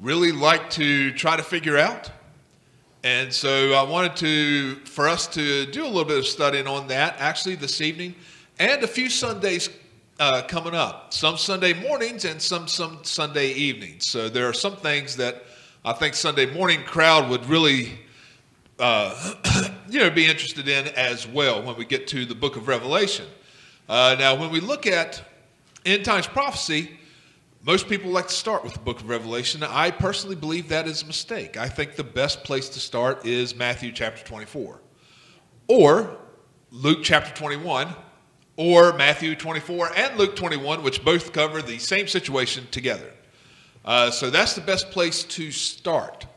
really like to try to figure out. And so I wanted for us to do a little bit of studying on that actually this evening and a few Sundays coming up. Some Sunday mornings and some Sunday evenings. So there are some things that I think Sunday morning crowd would really be interested in as well when we get to the book of Revelation. Now, when we look at end times prophecy, most people like to start with the book of Revelation. I personally believe that is a mistake. I think the best place to start is Matthew chapter 24 or Luke chapter 21 or Matthew 24 and Luke 21, which both cover the same situation together. So that's the best place to start,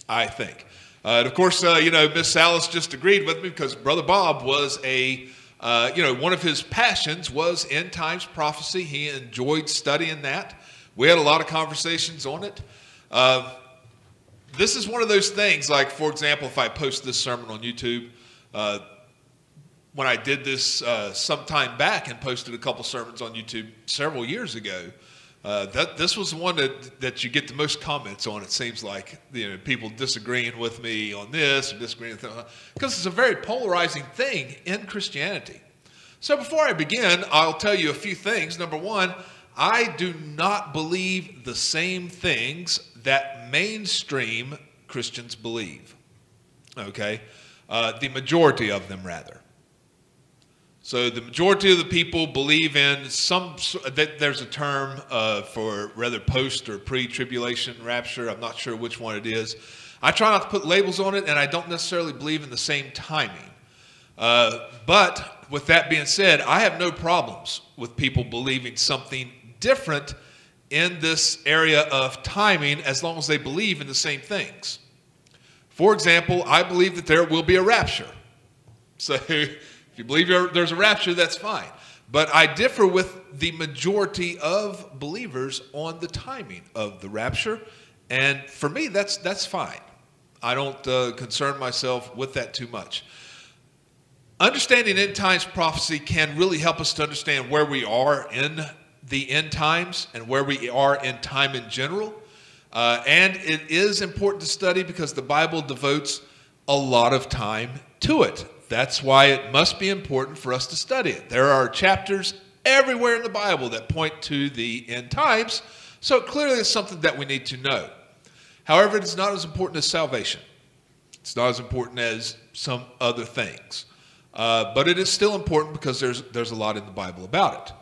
I think. And of course, Miss Alice just agreed with me because Brother Bob was one of his passions was end times prophecy. He enjoyed studying that. We had a lot of conversations on it. This is one of those things, like, for example, if I post this sermon on YouTube, when I did this some time back and posted a couple sermons on YouTube several years ago, this was the one that you get the most comments on, it seems like. People disagreeing with me on this or disagreeing with that, because it's a very polarizing thing in Christianity. So before I begin, I'll tell you a few things. Number one, I do not believe the same things that mainstream Christians believe. Okay? The majority of them, rather. So the majority of the people believe in that there's a term for rather post or pre-tribulation rapture. I'm not sure which one it is. I try not to put labels on it, and I don't necessarily believe in the same timing. But with that being said, I have no problems with people believing something different in this area of timing as long as they believe in the same things. For example, I believe that there will be a rapture. So if you believe there's a rapture, that's fine. But I differ with the majority of believers on the timing of the rapture. And for me, that's fine. I don't concern myself with that too much. Understanding end times prophecy can really help us to understand where we are in the end times and where we are in time in general. And it is important to study because the Bible devotes a lot of time to it. That's why it must be important for us to study it. There are chapters everywhere in the Bible that point to the end times, so clearly it's something that we need to know. However, it's not as important as salvation. It's not as important as some other things. But it is still important because there's a lot in the Bible about it.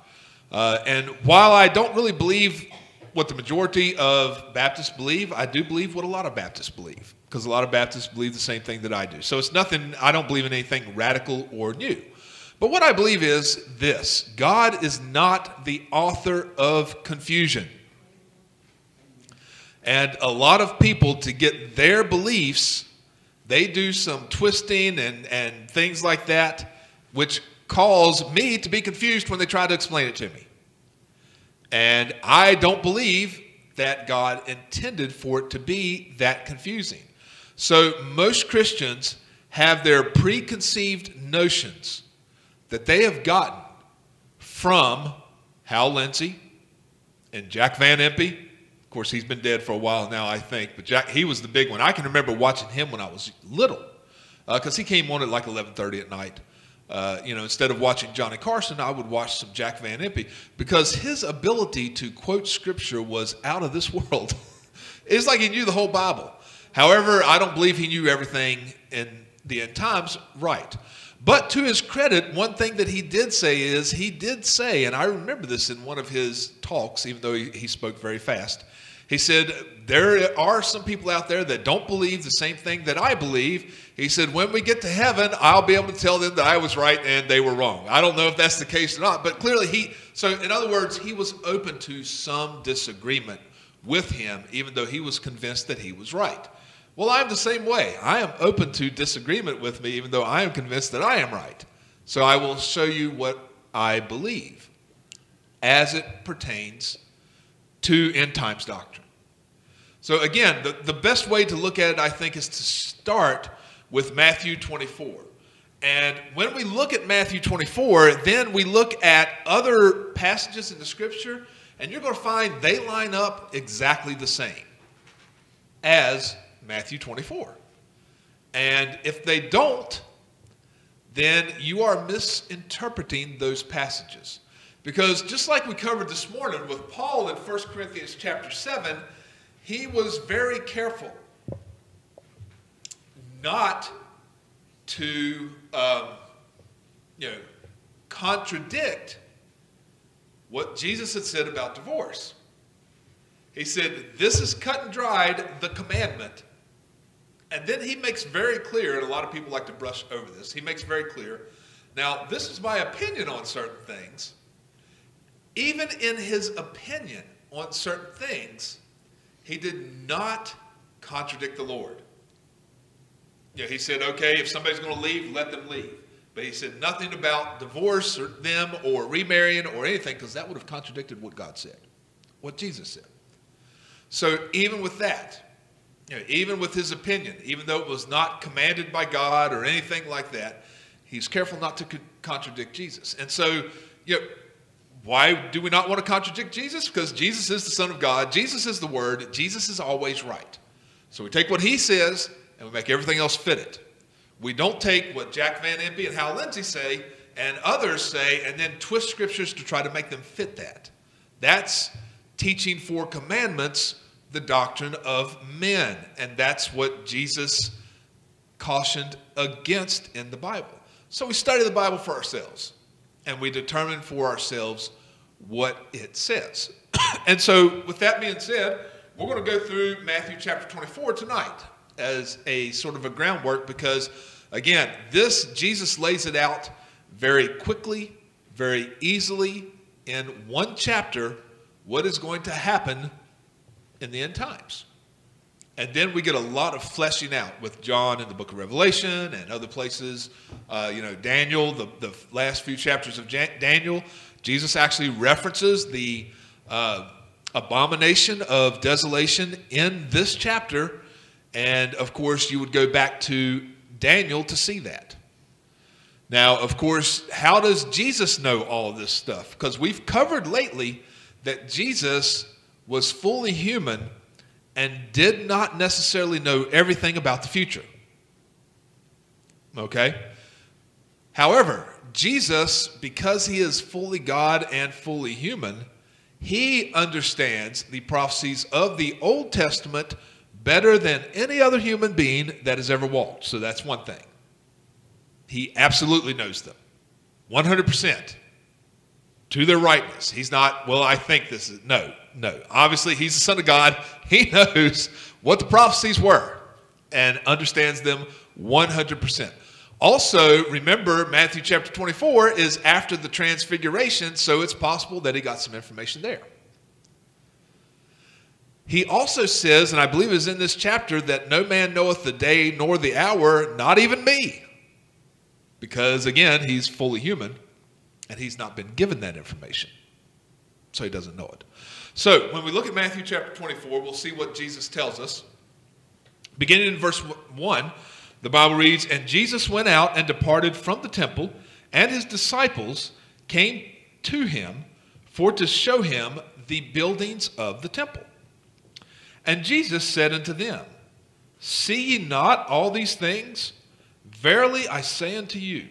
And while I don't really believe what the majority of Baptists believe, I do believe what a lot of Baptists believe, because a lot of Baptists believe the same thing that I do. So it's nothing, I don't believe in anything radical or new. But what I believe is this: God is not the author of confusion. And a lot of people, to get their beliefs, they do some twisting and things like that, which cause me to be confused when they try to explain it to me. And I don't believe that God intended for it to be that confusing. So most Christians have their preconceived notions that they have gotten from Hal Lindsey and Jack Van Impe. Of course, he's been dead for a while now, I think. But he was the big one. I can remember watching him when I was little, because he came on at like 11:30 at night. Instead of watching Johnny Carson, I would watch some Jack Van Impe, because his ability to quote scripture was out of this world. It's like he knew the whole Bible. However, I don't believe he knew everything in the end times right. But to his credit, one thing that he did say, and I remember this in one of his talks, even though he spoke very fast. He said, there are some people out there that don't believe the same thing that I believe. He said, when we get to heaven, I'll be able to tell them that I was right and they were wrong. I don't know if that's the case or not, but clearly so in other words, he was open to some disagreement with him, even though he was convinced that he was right. Well, I'm the same way. I am open to disagreement with me, even though I am convinced that I am right. So I will show you what I believe as it pertains to end times doctrine. So again, the best way to look at it, I think, is to start with Matthew 24. And when we look at Matthew 24, then we look at other passages in the scripture, and you're going to find they line up exactly the same. as Matthew 24. And if they don't, then you are misinterpreting those passages. Because just like we covered this morning with Paul in 1 Corinthians chapter 7, he was very careful not to contradict what Jesus had said about divorce. He said, this is cut and dried, the commandment. And then he makes very clear, and a lot of people like to brush over this, he makes very clear, now this is my opinion on certain things. Even in his opinion on certain things, he did not contradict the Lord. He said, okay, if somebody's going to leave, let them leave. But he said nothing about divorce or them or remarrying or anything, because that would have contradicted what God said, what Jesus said. So even with that, even with his opinion, even though it was not commanded by God or anything like that, he's careful not to contradict Jesus. And so, why do we not want to contradict Jesus? Because Jesus is the Son of God. Jesus is the Word. Jesus is always right. So we take what he says and we make everything else fit it. We don't take what Jack Van Impe and Hal Lindsey say and others say and then twist scriptures to try to make them fit that. That's teaching for commandments, the doctrine of men. And that's what Jesus cautioned against in the Bible. So we study the Bible for ourselves and we determine for ourselves what it says. And so with that being said, we're going to go through Matthew chapter 24 tonight as a sort of a groundwork because, again, this Jesus lays it out very quickly, very easily in one chapter what is going to happen in the end times. And then we get a lot of fleshing out with John in the book of Revelation and other places. Daniel, the last few chapters of Daniel, Jesus actually references the abomination of desolation in this chapter. And, of course, you would go back to Daniel to see that. Now, of course, how does Jesus know all of this stuff? Because we've covered lately that Jesus was fully human and did not necessarily know everything about the future. Okay? However, Jesus, because he is fully God and fully human, he understands the prophecies of the Old Testament better than any other human being that has ever walked. So that's one thing. He absolutely knows them. 100%. To their rightness. He's not, well, I think this is, no. Obviously, he's the Son of God. He knows what the prophecies were and understands them 100%. Also, remember, Matthew chapter 24 is after the transfiguration, so it's possible that he got some information there. He also says, and I believe it's in this chapter, that no man knoweth the day nor the hour, not even me. Because, again, he's fully human, and he's not been given that information. So he doesn't know it. So when we look at Matthew chapter 24, we'll see what Jesus tells us. Beginning in verse 1, the Bible reads, "And Jesus went out and departed from the temple, and his disciples came to him for to show him the buildings of the temple. And Jesus said unto them, See ye not all these things? Verily I say unto you,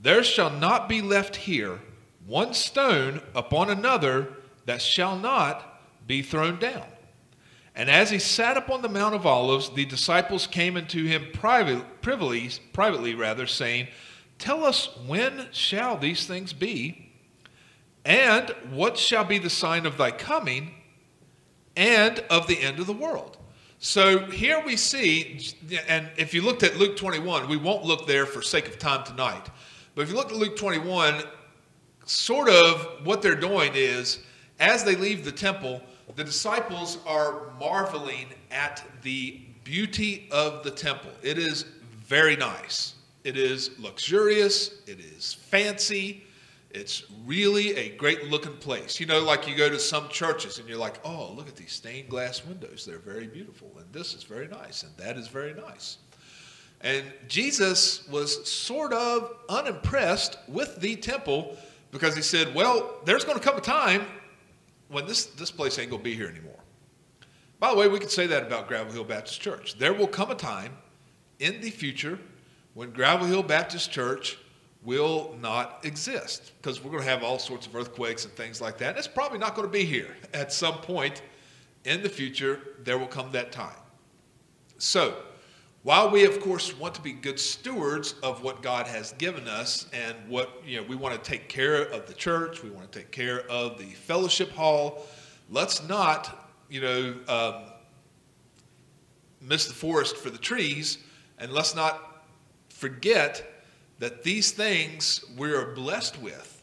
there shall not be left here one stone upon another that shall not be thrown down. And as he sat upon the Mount of Olives, the disciples came unto him privately, saying, Tell us, when shall these things be? And what shall be the sign of thy coming and of the end of the world? So here we see, and if you looked at Luke 21, we won't look there for sake of time tonight. But if you look at Luke 21, sort of what they're doing is, as they leave the temple, the disciples are marveling at the beauty of the temple. It is very nice. It is luxurious. It is fancy. It's really a great looking place. You know, like you go to some churches and you're like, oh, look at these stained glass windows. They're very beautiful. And this is very nice. And that is very nice. And Jesus was sort of unimpressed with the temple because he said, well, there's going to come a time when this place ain't going to be here anymore. By the way, we could say that about Gravel Hill Baptist Church. There will come a time in the future when Gravel Hill Baptist Church will not exist, because we're going to have all sorts of earthquakes and things like that. And it's probably not going to be here. At some point in the future, there will come that time. So, while we, of course, want to be good stewards of what God has given us, and what, we want to take care of the church, we want to take care of the fellowship hall, let's not, miss the forest for the trees, and let's not forget that these things we are blessed with,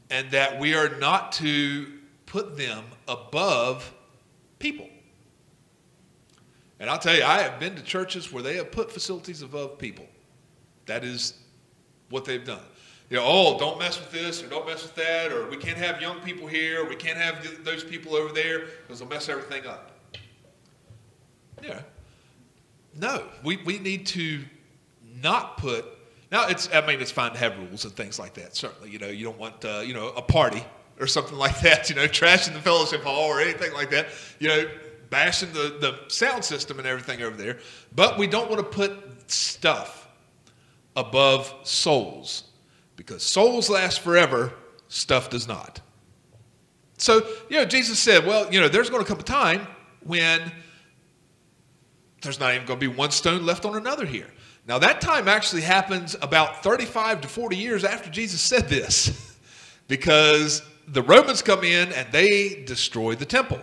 and that we are not to put them above people. And I'll tell you, I have been to churches where they have put facilities above people. That is what they've done. Don't mess with this, or don't mess with that, or we can't have young people here, or we can't have those people over there because they'll mess everything up. Yeah. No, we need to not put. Now, it's fine to have rules and things like that. Certainly, you don't want a party or something like that. Trashing the fellowship hall or anything like that. Bashing the sound system and everything over there. But we don't want to put stuff above souls, because souls last forever, stuff does not. So, Jesus said, there's going to come a time when there's not even going to be one stone left on another here. Now, that time actually happens about 35 to 40 years after Jesus said this, because the Romans come in and they destroy the temple.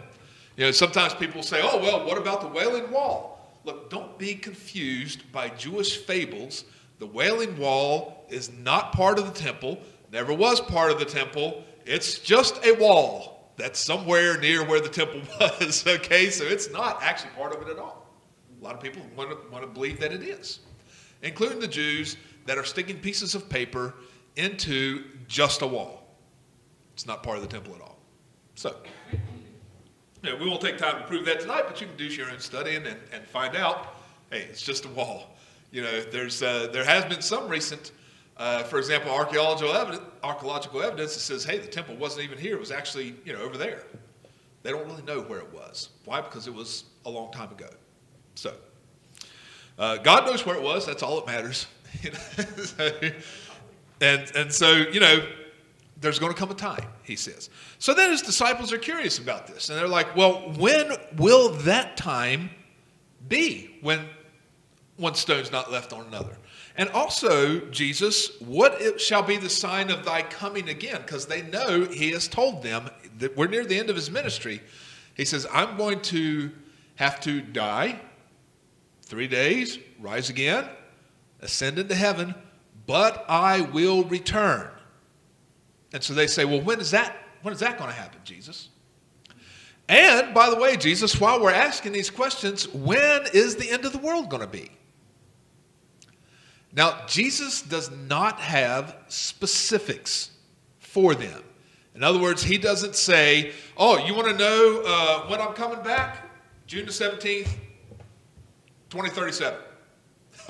Sometimes people say, what about the Wailing Wall? Look, don't be confused by Jewish fables. The Wailing Wall is not part of the temple, never was part of the temple. It's just a wall that's somewhere near where the temple was, okay? So it's not actually part of it at all. A lot of people want to believe that it is, including the Jews that are sticking pieces of paper into just a wall. It's not part of the temple at all. So, we won't take time to prove that tonight, but you can do your own studying and find out, hey, it's just a wall. There has been some recent, for example, archaeological evidence that says, hey, the temple wasn't even here. It was actually, over there. They don't really know where it was. Why? Because it was a long time ago. So, God knows where it was. That's all that matters. So, there's going to come a time, he says. So then his disciples are curious about this. And they're like, well, when will that time be, when one stone's not left on another? And also, Jesus, what shall be the sign of thy coming again? Because they know he has told them that we're near the end of his ministry. He says, I'm going to have to die 3 days, rise again, ascend into heaven, but I will return. And so they say, well, when is that going to happen, Jesus? And, by the way, Jesus, while we're asking these questions, when is the end of the world going to be? Now, Jesus does not have specifics for them. In other words, he doesn't say, you want to know when I'm coming back? June the 17th, 2037.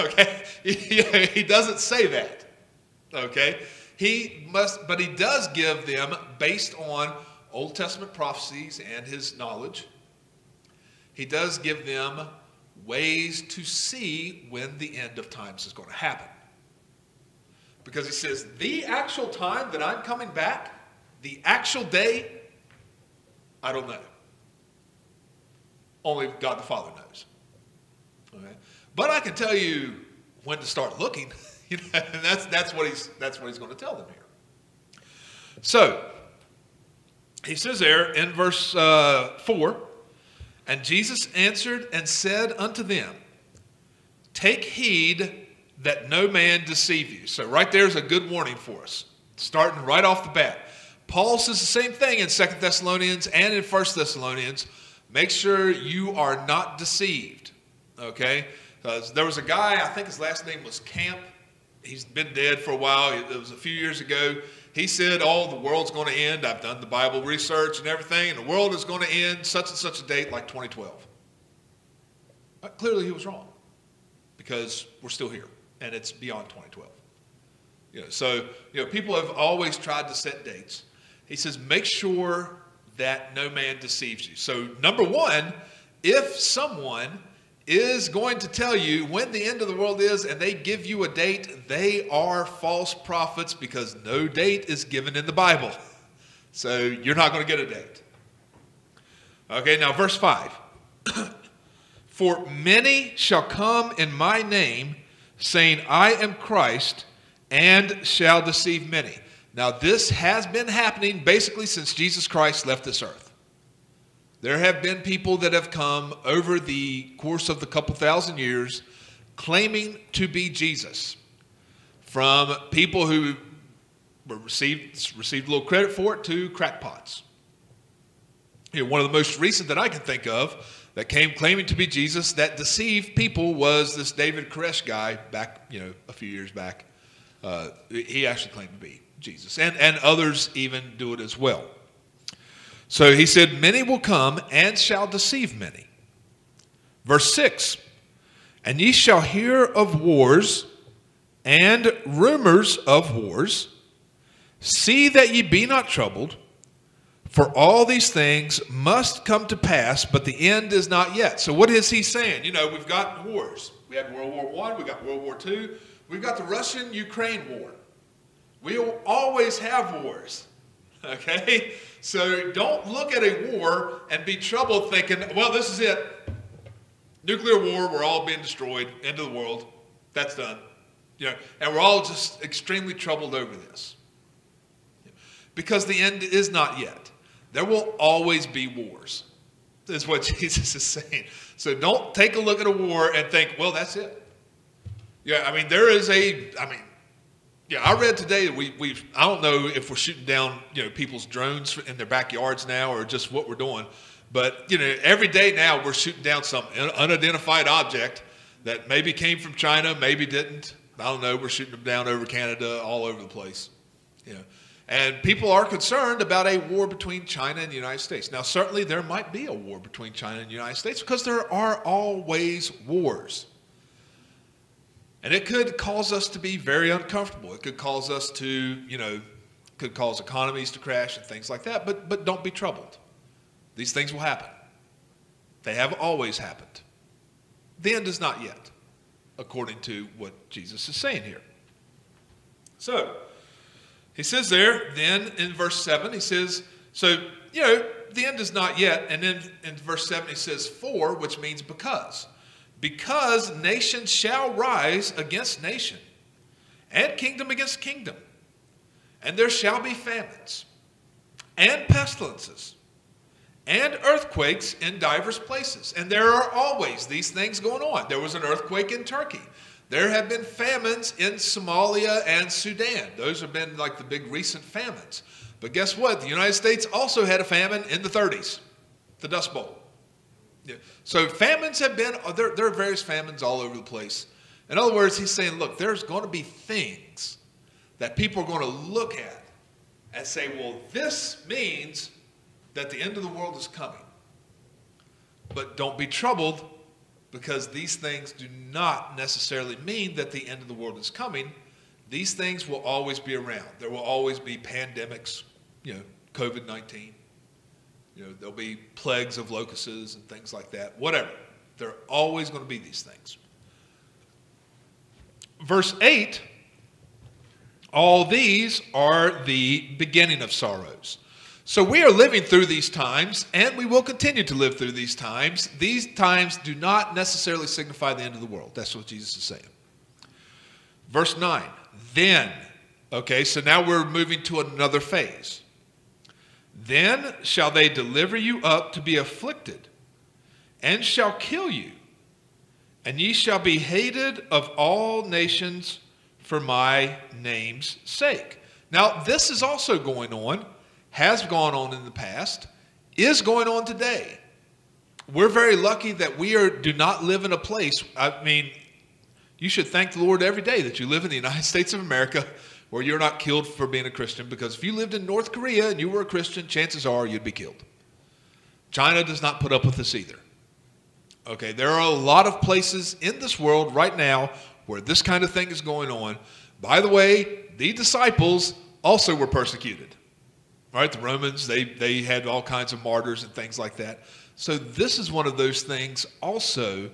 Okay? He doesn't say that. Okay? But he does give them, based on Old Testament prophecies and his knowledge, he does give them ways to see when the end of times is going to happen. Because he says, the actual time that I'm coming back, the actual day, I don't know. Only God the Father knows. Okay? But I can tell you when to start looking. And that's what he's going to tell them here. So he says there in verse 4, and Jesus answered and said unto them, take heed that no man deceive you. So right there's a good warning for us, starting right off the bat. Paul says the same thing in 2 Thessalonians and in 1 Thessalonians. Make sure you are not deceived. Okay? There was a guy, I think his last name was Camp. He's been dead for a while. It was a few years ago. He said, the world's going to end. I've done the Bible research and everything, and the world is going to end such and such a date like 2012. But clearly he was wrong, because we're still here, and it's beyond 2012. So people have always tried to set dates. He says, make sure that no man deceives you. So number one, if someone is going to tell you when the end of the world is and they give you a date, they are false prophets, because no date is given in the Bible. So you're not going to get a date. Okay, now verse 5. For many shall come in my name, saying, I am Christ, and shall deceive many. Now this has been happening basically since Jesus Christ left this earth. There have been people that have come over the course of the couple thousand years claiming to be Jesus. From people who received a little credit for it to crackpots. One of the most recent that I can think of that came claiming to be Jesus that deceived people was this David Koresh guy back, a few years back. He actually claimed to be Jesus. And others even do it as well. So he said, many will come and shall deceive many. Verse 6, and ye shall hear of wars and rumors of wars. See that ye be not troubled, for all these things must come to pass, but the end is not yet. So what is he saying? We've got wars. We had World War I, we got World War II, we've got the Russian-Ukraine war. We will always have wars. Okay? So don't look at a war and be troubled thinking, well, this is it. Nuclear war, we're all being destroyed, end of the world. That's done. And we're all just extremely troubled over this. Because the end is not yet. There will always be wars. Is what Jesus is saying. So don't take a look at a war and think, well, that's it. There is I read today that I don't know if we're shooting down, people's drones in their backyards now or just what we're doing. But, every day now we're shooting down some unidentified object that maybe came from China, maybe didn't. I don't know. We're shooting them down over Canada, all over the place. And people are concerned about a war between China and the United States. Now, certainly there might be a war between China and the United States because there are always wars. And it could cause us to be very uncomfortable. It could cause us to, could cause economies to crash and things like that. But don't be troubled. These things will happen. They have always happened. The end is not yet, according to what Jesus is saying here. So, he says there, then in verse 7, he says, so, the end is not yet. And then in verse 7, he says, for, which means because. Because nation shall rise against nation, and kingdom against kingdom. And there shall be famines, and pestilences, and earthquakes in divers places. And there are always these things going on. There was an earthquake in Turkey. There have been famines in Somalia and Sudan. Those have been like the big recent famines. But guess what? The United States also had a famine in the 30s, the Dust Bowl. So famines have been, there are various famines all over the place. In other words, he's saying, look, there's going to be things that people are going to look at and say, well, this means that the end of the world is coming. But don't be troubled, because these things do not necessarily mean that the end of the world is coming. These things will always be around. There will always be pandemics, COVID-19. There'll be plagues of locusts and things like that. Whatever. There are always going to be these things. Verse 8, all these are the beginning of sorrows. So we are living through these times, and we will continue to live through these times. These times do not necessarily signify the end of the world. That's what Jesus is saying. Verse 9, then, okay, so now we're moving to another phase. Then shall they deliver you up to be afflicted, and shall kill you, and ye shall be hated of all nations for my name's sake. Now, this is also going on, has gone on in the past, is going on today. We're very lucky that we do not live in a place, you should thank the Lord every day that you live in the United States of America, where you're not killed for being a Christian, because if you lived in North Korea and you were a Christian, chances are you'd be killed. China does not put up with this either. Okay, there are a lot of places in this world right now where this kind of thing is going on. By the way, the disciples also were persecuted. All right, the Romans, they had all kinds of martyrs and things like that. So this is one of those things also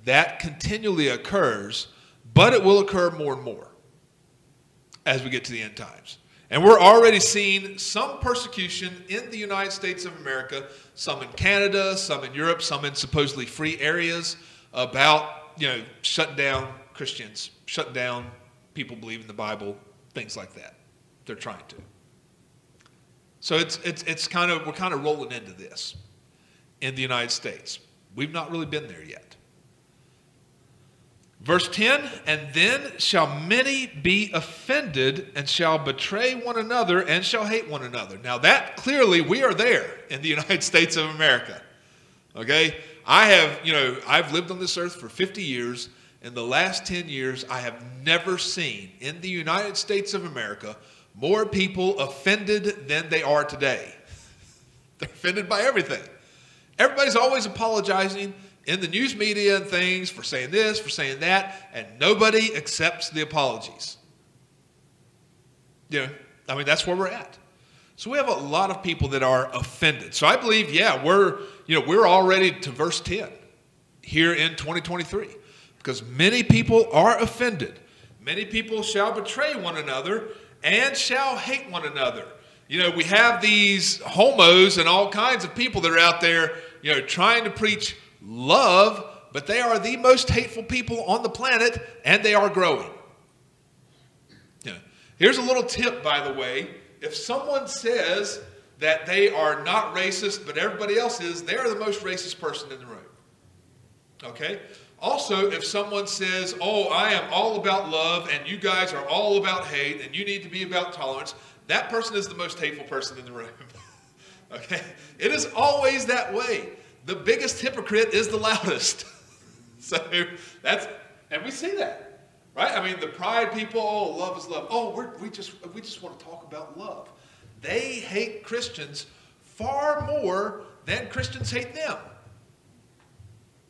that continually occurs, but it will occur more and more as we get to the end times. And we're already seeing some persecution in the United States of America, some in Canada, some in Europe, some in supposedly free areas about, shutting down Christians, shutting down people believing the Bible, things like that. They're trying to. So we're kind of rolling into this in the United States. We've not really been there yet. Verse 10, and then shall many be offended and shall betray one another and shall hate one another. Now that clearly we are there in the United States of America. Okay? I've lived on this earth for 50 years. In the last 10 years, I have never seen in the United States of America more people offended than they are today. They're offended by everything. Everybody's always apologizing in the news media and things for saying this, for saying that, and nobody accepts the apologies. That's where we're at. So we have a lot of people that are offended. So I believe, we're already to verse 10 here in 2023 because many people are offended. Many people shall betray one another and shall hate one another. We have these homos and all kinds of people that are out there, trying to preach love, but they are the most hateful people on the planet, and they are growing. Here's a little tip, by the way. If someone says that they are not racist, but everybody else is, they are the most racist person in the room. Okay? Also, if someone says, oh, I am all about love, and you guys are all about hate, and you need to be about tolerance, that person is the most hateful person in the room. Okay? It is always that way. The biggest hypocrite is the loudest. And we see that, right? The pride people, oh, love is love. Oh, we just want to talk about love. They hate Christians far more than Christians hate them.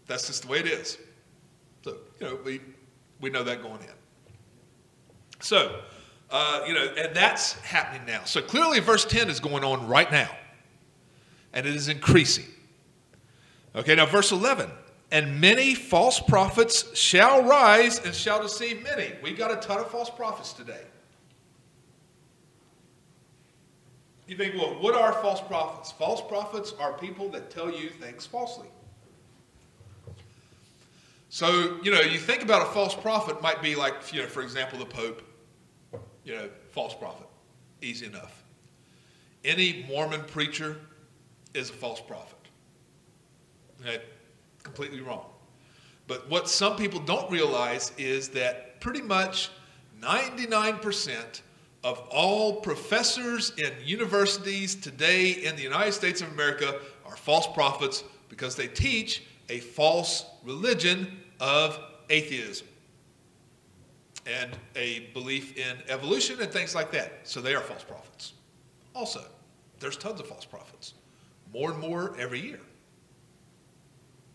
That's just the way it is. So, we know that going in. So, and that's happening now. So clearly verse 10 is going on right now. And it is increasing. Okay, now verse 11. And many false prophets shall rise and shall deceive many. We got a ton of false prophets today. You think, well, what are false prophets? False prophets are people that tell you things falsely. So, you think about a false prophet might be like, for example, the Pope, false prophet. Easy enough. Any Mormon preacher is a false prophet. Okay? Completely wrong. But what some people don't realize is that pretty much 99% of all professors in universities today in the United States of America are false prophets because they teach a false religion of atheism and a belief in evolution and things like that. So they are false prophets. Also, there's tons of false prophets. More and more every year.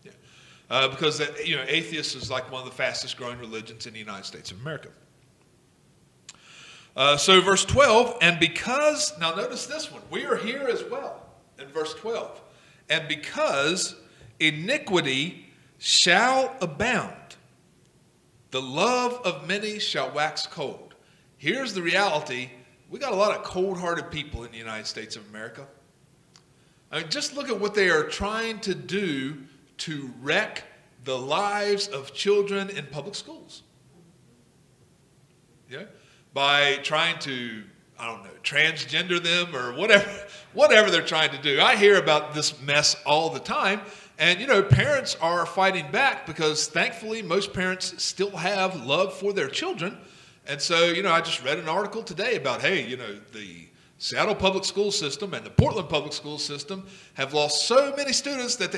Yeah. Because atheist is like one of the fastest growing religions in the United States of America. So verse 12, and because, now notice this one, we are here as well in verse 12. And because iniquity shall abound, the love of many shall wax cold. Here's the reality. We got a lot of cold-hearted people in the United States of America. Just look at what they are trying to do to wreck the lives of children in public schools. Yeah? By trying to, transgender them or whatever they're trying to do. I hear about this mess all the time. And, parents are fighting back because thankfully most parents still have love for their children. And so, I just read an article today about, the Seattle public school system and the Portland public school system have lost so many students that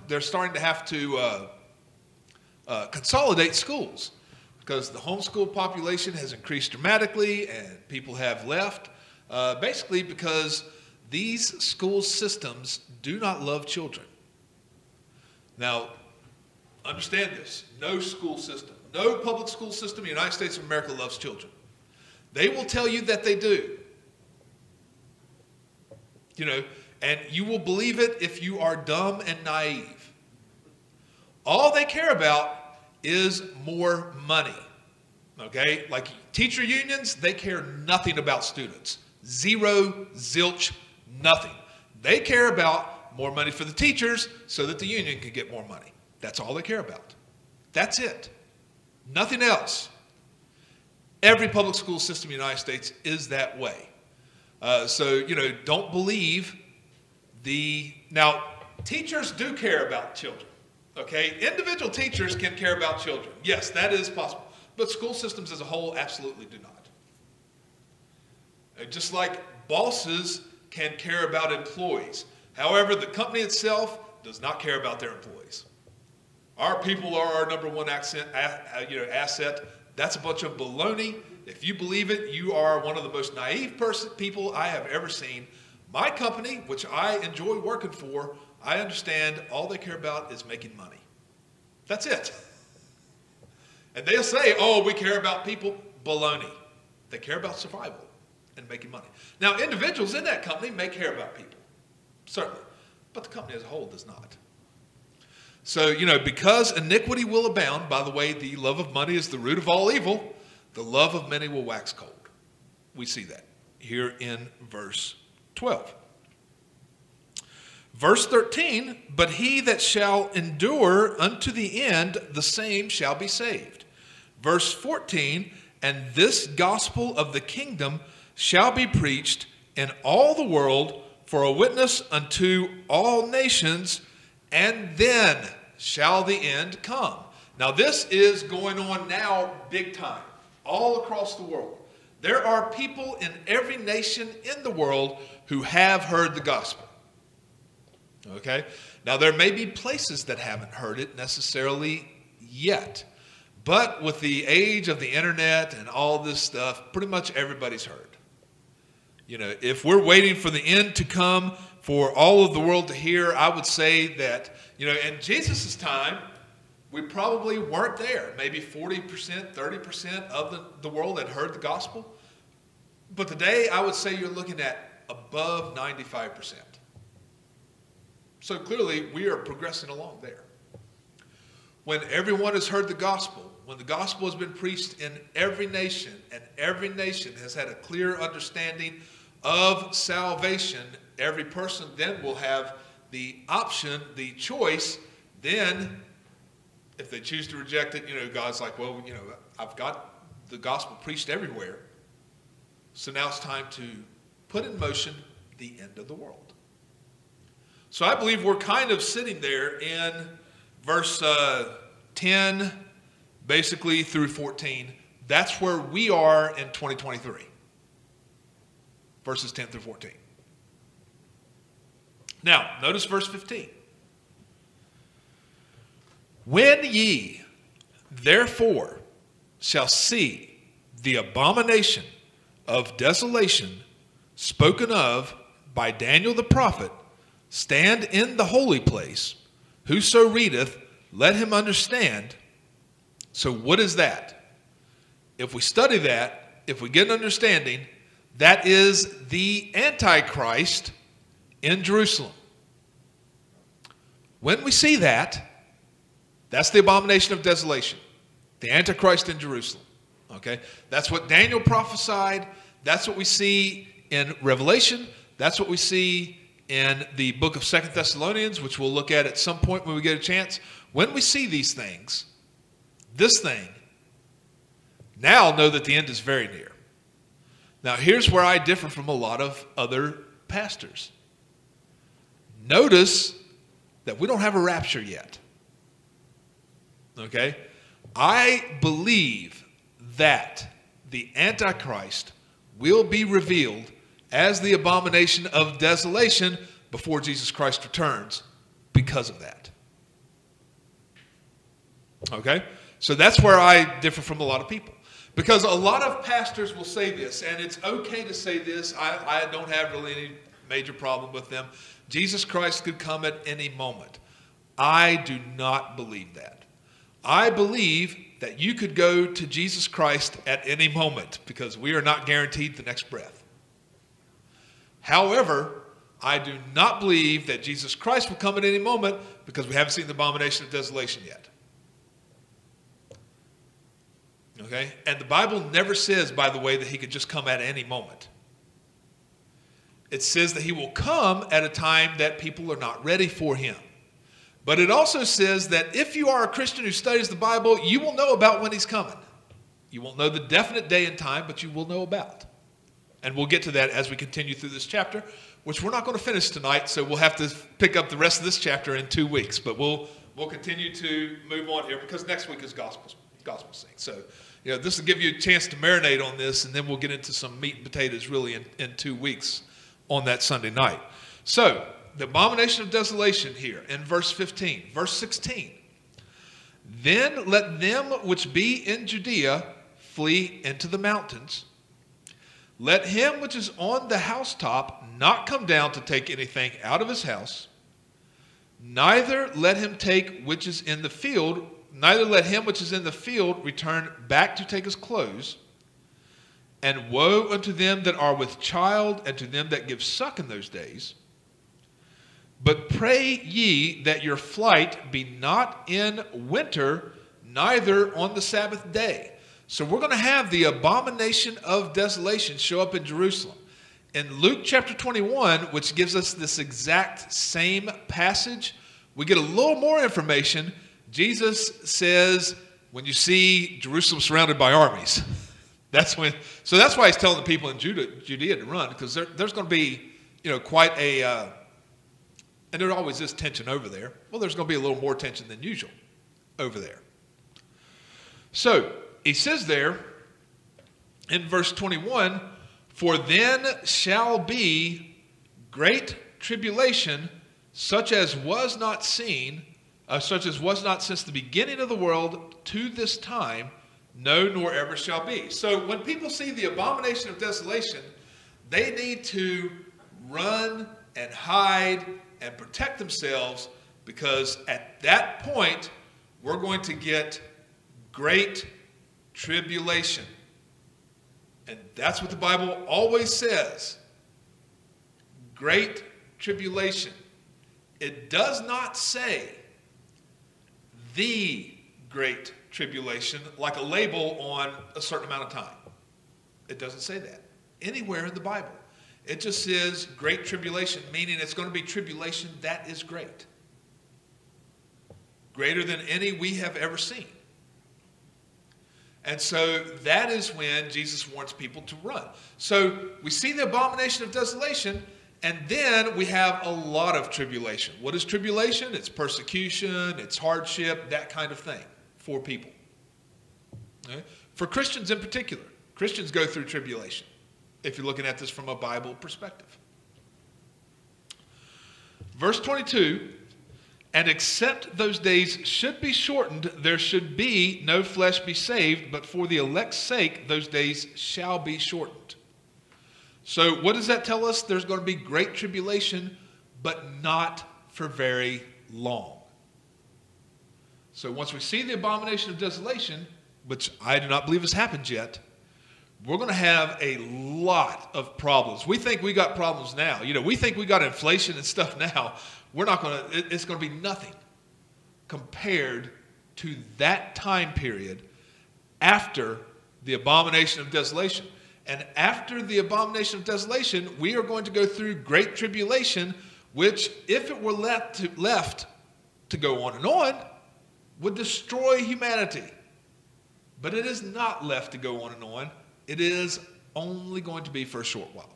they're starting to have to consolidate schools because the homeschool population has increased dramatically and people have left, basically because these school systems do not love children. Now, understand this. No school system, no public school system in the United States of America loves children. They will tell you that they do. And you will believe it if you are dumb and naive. All they care about is more money. Okay? Like teacher unions, they care nothing about students. Zero, zilch, nothing. They care about more money for the teachers so that the union can get more money. That's all they care about. That's it. Nothing else. Every public school system in the United States is that way. Don't believe now, teachers do care about children. Okay? Individual teachers can care about children. Yes, that is possible. But school systems as a whole absolutely do not. Just like bosses can care about employees. However, the company itself does not care about their employees. Our people are our number one asset. That's a bunch of baloney. If you believe it, you are one of the most naive people I have ever seen. My company, which I enjoy working for, I understand all they care about is making money. That's it. And they'll say, oh, we care about people. Baloney. They care about survival and making money. Now, individuals in that company may care about people, certainly. But the company as a whole does not. So, because iniquity will abound, by the way, the love of money is the root of all evil, the love of many will wax cold. We see that here in verse 12. Verse 13, but he that shall endure unto the end, the same shall be saved. Verse 14, and this gospel of the kingdom shall be preached in all the world for a witness unto all nations, and then shall the end come. Now this is going on now big time, all across the world. There are people in every nation in the world who have heard the gospel. Okay? Now there may be places that haven't heard it necessarily yet. But with the age of the internet and all this stuff, pretty much everybody's heard. If we're waiting for the end to come for all of the world to hear, I would say that, in Jesus' time, we probably weren't there. Maybe 40%, 30% of the world had heard the gospel. But today, I would say you're looking at above 95%. So clearly, we are progressing along there. When everyone has heard the gospel, when the gospel has been preached in every nation, and every nation has had a clear understanding of salvation, every person then will have the option, the choice. Then, if they choose to reject it, God's like, well, I've got the gospel preached everywhere. So now it's time to put in motion the end of the world. So I believe we're kind of sitting there in verse 10, basically through 14. That's where we are in 2023. Verses 10 through 14. Now, notice verse 15. When ye therefore shall see the abomination of desolation spoken of by Daniel the prophet stand in the holy place, whoso readeth, let him understand. So what is that? If we study that, if we get an understanding, that is the Antichrist in Jerusalem. When we see that, that's the abomination of desolation. The Antichrist in Jerusalem. Okay? That's what Daniel prophesied. That's what we see in Revelation. That's what we see in the book of 2 Thessalonians, which we'll look at some point when we get a chance. When we see these things, this thing, now know that the end is very near. Now, here's where I differ from a lot of other pastors. Notice that we don't have a rapture yet. Okay? I believe that the Antichrist will be revealed as the abomination of desolation before Jesus Christ returns because of that. Okay? So that's where I differ from a lot of people. Because a lot of pastors will say this, and it's okay to say this. I don't have really any major problem with them. Jesus Christ could come at any moment. I do not believe that. I believe that you could go to Jesus Christ at any moment because we are not guaranteed the next breath. However, I do not believe that Jesus Christ will come at any moment because we haven't seen the abomination of desolation yet. Okay? And the Bible never says, by the way, that he could just come at any moment. It says that he will come at a time that people are not ready for him. But it also says that if you are a Christian who studies the Bible, you will know about when he's coming. You won't know the definite day and time, but you will know about. And we'll get to that as we continue through this chapter, which we're not going to finish tonight, so we'll have to pick up the rest of this chapter in 2 weeks. But we'll continue to move on here because next week is gospel sing. So, this will give you a chance to marinate on this, and then we'll get into some meat and potatoes really in 2 weeks on that Sunday night. So, the abomination of desolation here in verse 15. Verse 16. Then let them which be in Judea flee into the mountains. Let him which is on the housetop not come down to take anything out of his house. Neither let him which is in the field return back to take his clothes. And woe unto them that are with child, and to them that give suck in those days. But pray ye that your flight be not in winter, neither on the Sabbath day. So we're going to have the abomination of desolation show up in Jerusalem. In Luke chapter 21, which gives us this exact same passage, we get a little more information. Jesus says, when you see Jerusalem surrounded by armies, that's why he's telling the people in Judea to run, because there's going to be, quite a, and there always is tension over there. Well, there's going to be a little more tension than usual over there. So he says there in verse 21, for then shall be great tribulation, such as was not since the beginning of the world to this time, no, nor ever shall be. So when people see the abomination of desolation, they need to run and hide and protect themselves, because at that point, we're going to get great tribulation. And that's what the Bible always says. Great tribulation. It does not say the great tribulation, like a label on a certain amount of time. It doesn't say that anywhere in the Bible. It just says great tribulation, meaning it's going to be tribulation that is great. Greater than any we have ever seen. And so that is when Jesus warns people to run. So we see the abomination of desolation, and then we have a lot of tribulation. What is tribulation? It's persecution, it's hardship, that kind of thing for people. Okay? For Christians in particular. Christians go through tribulation, if you're looking at this from a Bible perspective. Verse 22, and except those days should be shortened, there should be no flesh be saved, but for the elect's sake those days shall be shortened. So what does that tell us? There's going to be great tribulation, but not for very long. So once we see the abomination of desolation, which I do not believe has happened yet, we're going to have a lot of problems. We think we got problems now. We think we got inflation and stuff now. It's going to be nothing compared to that time period after the abomination of desolation. And after the abomination of desolation, we are going to go through great tribulation, which, if it were left to go on, would destroy humanity. But it is not left to go on. It is only going to be for a short while.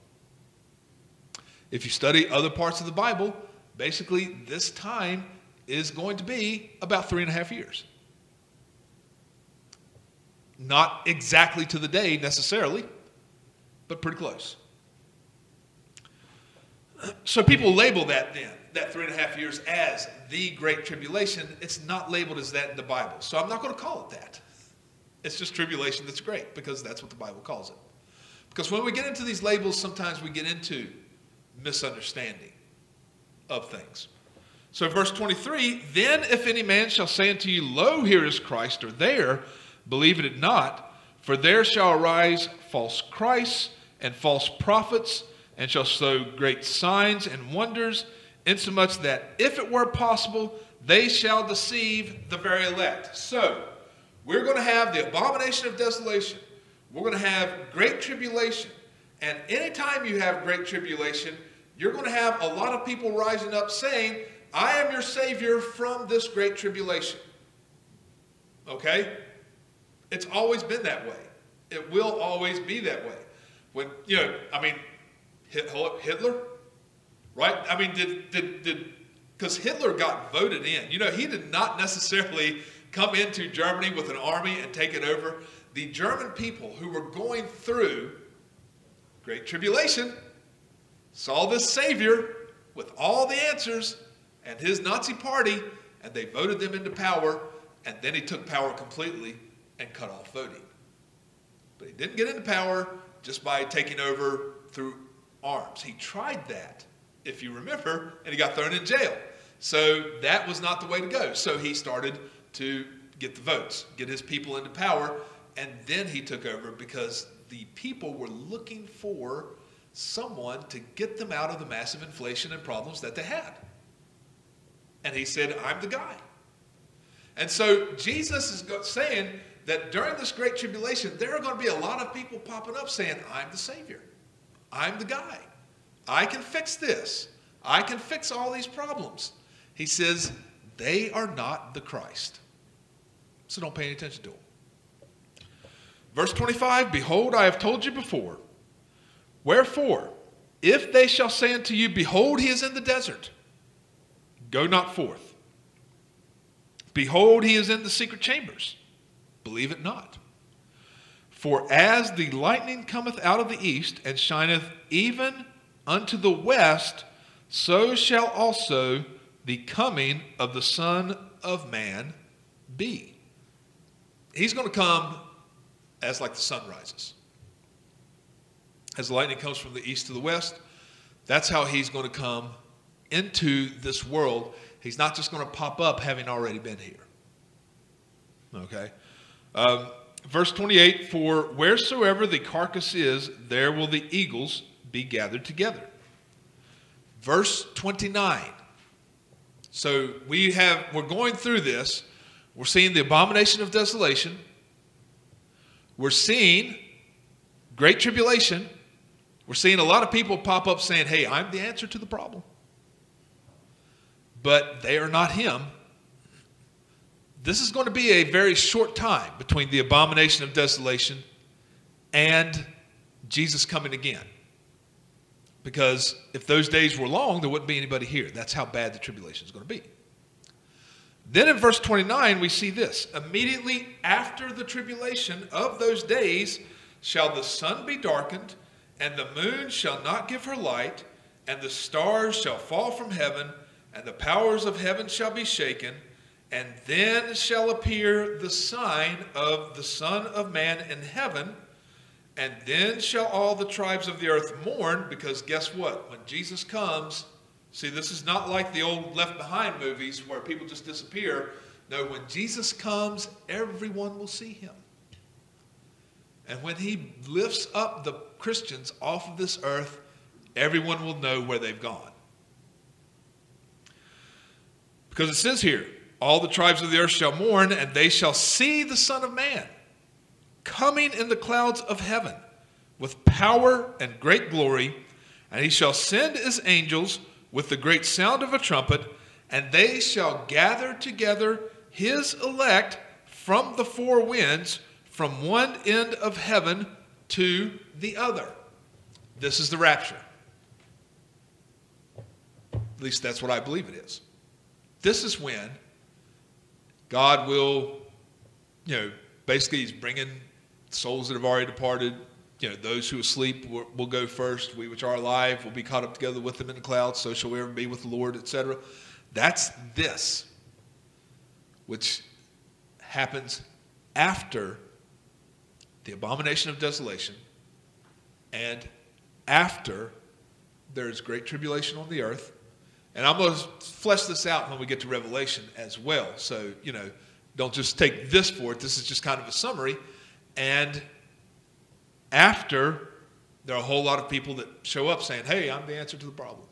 If you study other parts of the Bible, basically this time is going to be about 3.5 years. Not exactly to the day necessarily, but pretty close. So people label that 3.5 years as the Great Tribulation. It's not labeled as that in the Bible. So I'm not going to call it that. It's just tribulation that's great, because that's what the Bible calls it. Because when we get into these labels, sometimes we get into misunderstanding of things. So verse 23, then if any man shall say unto you, lo, here is Christ, or there, believe it not, for there shall arise false Christs and false prophets, and shall show great signs and wonders, insomuch that if it were possible, they shall deceive the very elect. So, we're going to have the abomination of desolation. We're going to have great tribulation. And anytime you have great tribulation, you're going to have a lot of people rising up saying, I am your Savior from this great tribulation. Okay? It's always been that way. It will always be that way. When, Hitler, right? I mean, because Hitler got voted in. He did not necessarily come into Germany with an army and take it over. The German people who were going through great tribulation saw this Savior with all the answers and his Nazi party, and they voted them into power, and then he took power completely and cut off voting. But he didn't get into power just by taking over through arms. He tried that, if you remember, and he got thrown in jail. So that was not the way to go. So he started to get the votes, get his people into power, and then he took over because the people were looking for someone to get them out of the massive inflation and problems that they had. And he said, I'm the guy. And so Jesus is saying that during this great tribulation, there are going to be a lot of people popping up saying, I'm the Savior. I'm the guy. I can fix this. I can fix all these problems. He says, they are not the Christ. So don't pay any attention to them. Verse 25, behold, I have told you before. Wherefore, if they shall say unto you, behold, he is in the desert, go not forth. Behold, he is in the secret chambers, believe it not. For as the lightning cometh out of the east, and shineth even unto the west, so shall also the coming of the Son of Man be. He's going to come as like the sun rises. As the lightning comes from the east to the west, that's how he's going to come into this world. He's not just going to pop up having already been here. Okay. Verse 28, for wheresoever the carcass is, there will the eagles be gathered together. Verse 29. So we're going through this. We're seeing the abomination of desolation. We're seeing great tribulation. We're seeing a lot of people pop up saying, hey, I'm the answer to the problem. But they are not him. This is going to be a very short time between the abomination of desolation and Jesus coming again. Because if those days were long, there wouldn't be anybody here. That's how bad the tribulation is going to be. Then in verse 29, we see this. Immediately after the tribulation of those days shall the sun be darkened, and the moon shall not give her light, and the stars shall fall from heaven, and the powers of heaven shall be shaken, and then shall appear the sign of the Son of Man in heaven, and then shall all the tribes of the earth mourn, because guess what? When Jesus comes, see, this is not like the old Left Behind movies where people just disappear. No, when Jesus comes, everyone will see him. And when he lifts up the Christians off of this earth, everyone will know where they've gone. Because it says here, all the tribes of the earth shall mourn, and they shall see the Son of Man coming in the clouds of heaven with power and great glory, and he shall send his angels with the great sound of a trumpet, and they shall gather together his elect from the four winds, from one end of heaven to the other. This is the rapture. At least that's what I believe it is. This is when God will, basically he's bringing souls that have already departed. Those who are asleep will go first. We which are alive will be caught up together with them in the clouds. So shall we ever be with the Lord, etc. That's this, which happens after the abomination of desolation and after there is great tribulation on the earth. And I'm going to flesh this out when we get to Revelation as well. So, don't just take this for it. This is just kind of a summary. And after There are a whole lot of people that show up saying, hey, I'm the answer to the problem.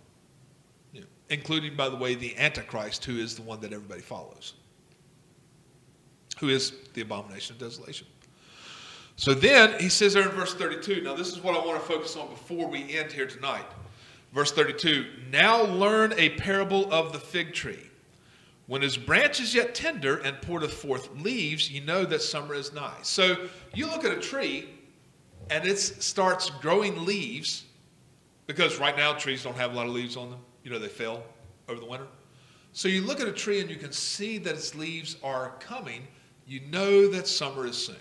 You know, including, by the way, the Antichrist, who is the one that everybody follows, who is the abomination of desolation. So then he says there in verse 32, now this is what I want to focus on before we end here tonight. Verse 32, now learn a parable of the fig tree. When his branch is yet tender and poureth forth leaves, you know that summer is nigh. So you look at a tree and it starts growing leaves, because right now trees don't have a lot of leaves on them. You know, they fell over the winter. So you look at a tree and you can see that its leaves are coming. You know that summer is soon.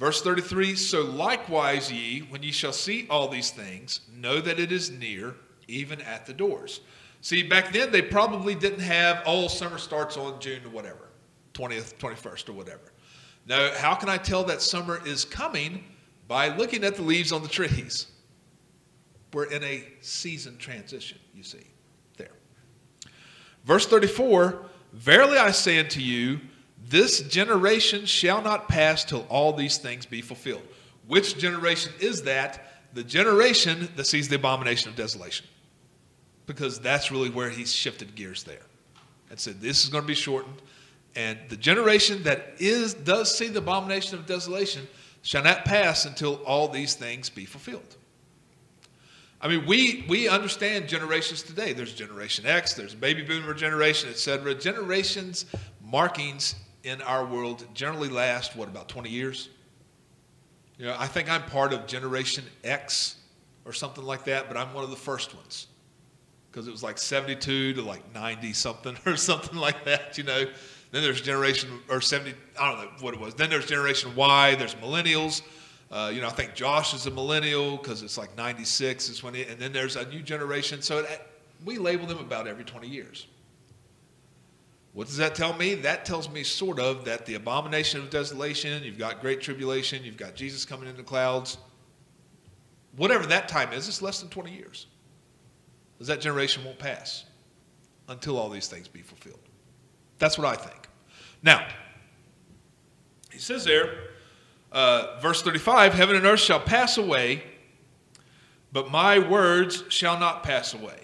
Verse 33, so likewise ye, when ye shall see all these things, know that it is near, even at the doors. See, back then they probably didn't have, oh, summer starts on June or whatever, 20th, 21st or whatever. Now, how can I tell that summer is coming? By looking at the leaves on the trees. We're in a season transition, you see, there. Verse 34, verily I say unto you, this generation shall not pass till all these things be fulfilled. Which generation is that? The generation that sees the abomination of desolation. Because that's really where he's shifted gears there. And said this is going to be shortened. And the generation that does see the abomination of desolation shall not pass until all these things be fulfilled. I mean, we understand generations today. There's Generation X, there's baby boomer generation, etc. Generations markings in our world generally last, what, about 20 years? You know, I think I'm part of Generation X or something like that, but I'm one of the first ones. Because it was like 72 to like 90 something or something like that, you know. Then there's generation, or 70, I don't know what it was. Then there's Generation Y, there's millennials. You know, I think Josh is a millennial because it's like 96 is when and then there's a new generation. So we label them about every 20 years. What does that tell me? That tells me sort of that the abomination of desolation, you've got great tribulation, you've got Jesus coming in the clouds. Whatever that time is, it's less than 20 years. Because that generation won't pass until all these things be fulfilled. That's what I think. Now, he says there, verse 35, heaven and earth shall pass away, but my words shall not pass away.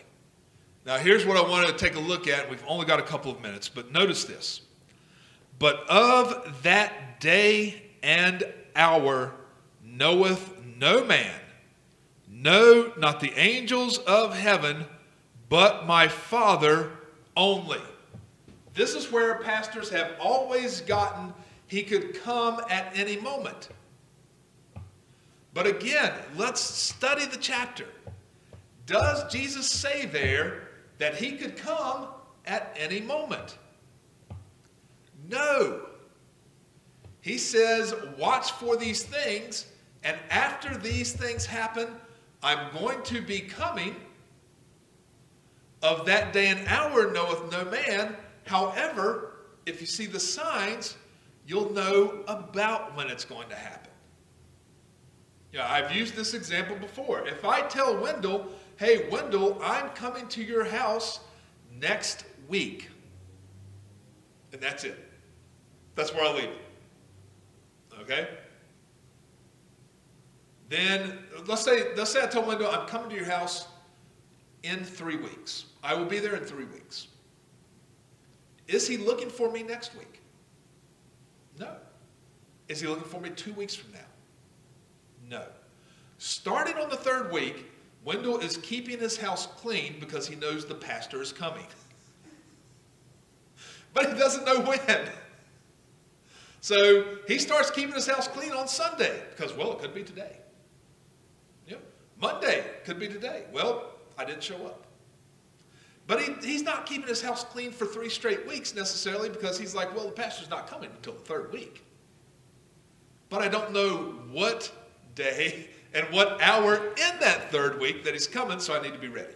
Now, here's what I wanted to take a look at. We've only got a couple of minutes, but notice this. But of that day and hour knoweth no man, no, not the angels of heaven, but my Father only. This is where pastors have always gotten, he could come at any moment. But again, let's study the chapter. Does Jesus say there that he could come at any moment? No. He says, watch for these things, and after these things happen, I'm going to be coming. Of that day and hour knoweth no man. However, if you see the signs, you'll know about when it's going to happen. Yeah, I've used this example before. If I tell Wendell, hey, Wendell, I'm coming to your house next week. And that's it. That's where I leave it. Okay? Then, let's say I tell Wendell, I'm coming to your house in 3 weeks. I will be there in 3 weeks. Is he looking for me next week? No. Is he looking for me 2 weeks from now? No. Starting on the 3rd week, Wendell is keeping his house clean because he knows the pastor is coming. But he doesn't know when. So he starts keeping his house clean on Sunday because, well, it could be today. Yep. Monday could be today. Well, I didn't show up. But he's not keeping his house clean for 3 straight weeks necessarily because he's like, well, the pastor's not coming until the 3rd week. But I don't know what day and what hour in that 3rd week that he's coming, so I need to be ready.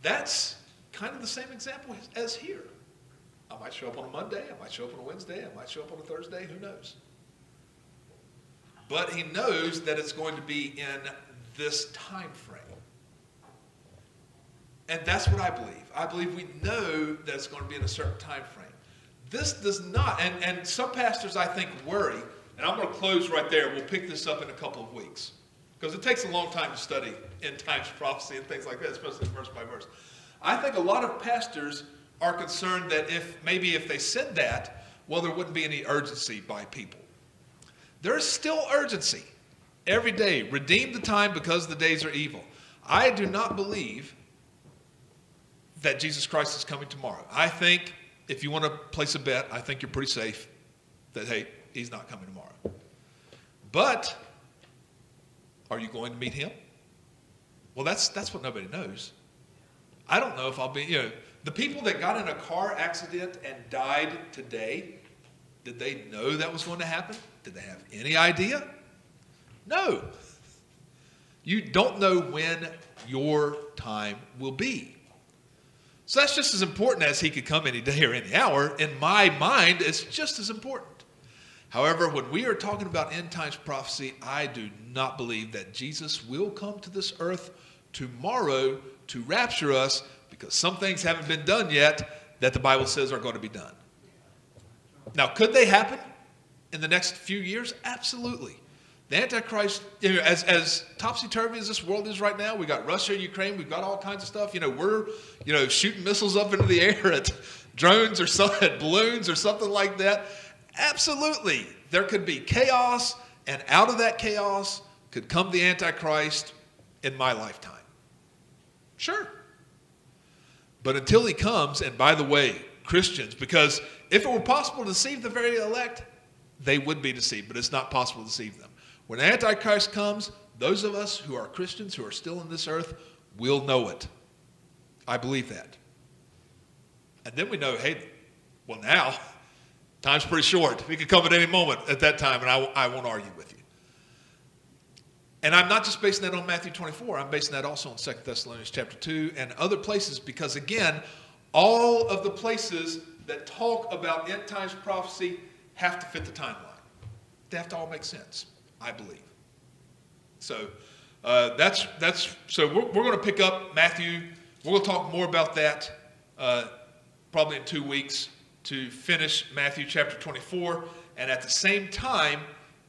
That's kind of the same example as here. I might show up on a Monday, I might show up on a Wednesday, I might show up on a Thursday, who knows? But he knows that it's going to be in this time frame. And that's what I believe. I believe we know that it's going to be in a certain time frame. This does not, and some pastors I think worry And I'm going to close right there. We'll pick this up in a couple of weeks. Because it takes a long time to study end times prophecy and things like that, especially verse by verse. I think a lot of pastors are concerned that if they said that, well, there wouldn't be any urgency by people. There is still urgency. Every day, redeem the time because the days are evil. I do not believe that Jesus Christ is coming tomorrow. I think, if you want to place a bet, I think you're pretty safe that, hey, he's not coming tomorrow. But are you going to meet him? Well, that's what nobody knows. I don't know if I'll be, the people that got in a car accident and died today, did they know that was going to happen? Did they have any idea? No. You don't know when your time will be. So that's just as important as he could come any day or any hour. In my mind, it's just as important. However, when we are talking about end times prophecy, I do not believe that Jesus will come to this earth tomorrow to rapture us, because some things haven't been done yet that the Bible says are going to be done. Now, could they happen in the next few years? Absolutely. The Antichrist, as topsy-turvy as this world is right now, we got Russia, Ukraine, we've got all kinds of stuff. We're, shooting missiles up into the air at drones or at balloons or something like that. Absolutely. There could be chaos, and out of that chaos could come the Antichrist in my lifetime. Sure. But until he comes, and by the way, Christians, because if it were possible to deceive the very elect, they would be deceived, but it's not possible to deceive them. When Antichrist comes, those of us who are Christians, who are still on this earth, will know it. I believe that. And then we know, hey, well now, time's pretty short. He could come at any moment at that time, and I won't argue with you. And I'm not just basing that on Matthew 24. I'm basing that also on 2 Thessalonians chapter 2 and other places, because, again, all of the places that talk about end times prophecy have to fit the timeline. They have to all make sense, I believe. So so we're going to pick up Matthew. We're going to talk more about that probably in 2 weeks to finish Matthew chapter 24. And at the same time,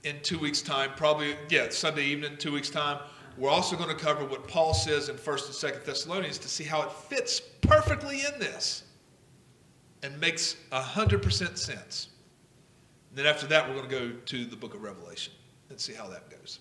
in 2 weeks' time, probably, Sunday evening, 2 weeks' time, we're also going to cover what Paul says in 1 and 2 Thessalonians to see how it fits perfectly in this and makes 100% sense. And then after that, we're going to go to the book of Revelation and see how that goes.